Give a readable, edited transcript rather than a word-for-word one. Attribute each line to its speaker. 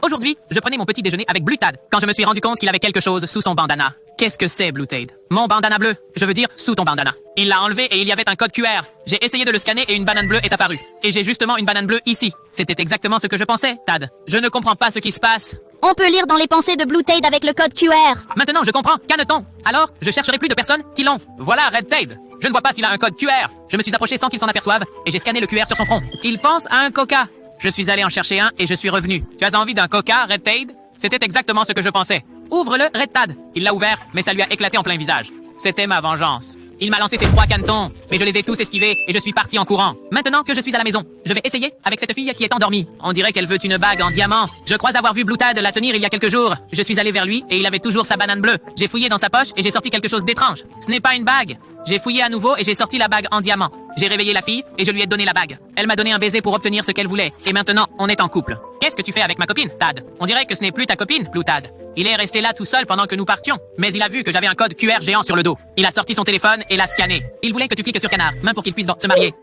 Speaker 1: Aujourd'hui, je prenais mon petit déjeuner avec Blue Tad quand je me suis rendu compte qu'il avait quelque chose sous son bandana. Qu'est-ce que c'est, Blue Tad? Mon bandana bleu. Je veux dire, sous ton bandana. Il l'a enlevé et il y avait un code QR. J'ai essayé de le scanner et une banane bleue est apparue. Et j'ai justement une banane bleue ici. C'était exactement ce que je pensais, Tad. Je ne comprends pas ce qui se passe.
Speaker 2: On peut lire dans les pensées de Blue Tad avec le code QR.
Speaker 1: Maintenant, je comprends. Canneton. Alors, je chercherai plus de personnes qui l'ont. Voilà Red Tad. Je ne vois pas s'il a un code QR. Je me suis approché sans qu'il s'en aperçoive et j'ai scanné le QR sur son front. Il pense à un coca. Je suis allé en chercher un et je suis revenu. Tu as envie d'un coca, Red Tad? C'était exactement ce que je pensais. Ouvre-le, Red Tad. Il l'a ouvert, mais ça lui a éclaté en plein visage. C'était ma vengeance. Il m'a lancé ses 3 canetons, mais je les ai tous esquivés et je suis parti en courant. Maintenant que je suis à la maison, je vais essayer avec cette fille qui est endormie. On dirait qu'elle veut une bague en diamant. Je crois avoir vu Blue Tad la tenir il y a quelques jours. Je suis allé vers lui et il avait toujours sa banane bleue. J'ai fouillé dans sa poche et j'ai sorti quelque chose d'étrange. Ce n'est pas une bague. J'ai fouillé à nouveau et j'ai sorti la bague en diamant. J'ai réveillé la fille et je lui ai donné la bague. Elle m'a donné un baiser pour obtenir ce qu'elle voulait. Et maintenant, on est en couple. Qu'est-ce que tu fais avec ma copine, Tad? On dirait que ce n'est plus ta copine, Blue Tad. Il est resté là tout seul pendant que nous partions. Mais il a vu que j'avais un code QR géant sur le dos. Il a sorti son téléphone et l'a scanné. Il voulait que tu cliques sur canard, même pour qu'il puisse se marier.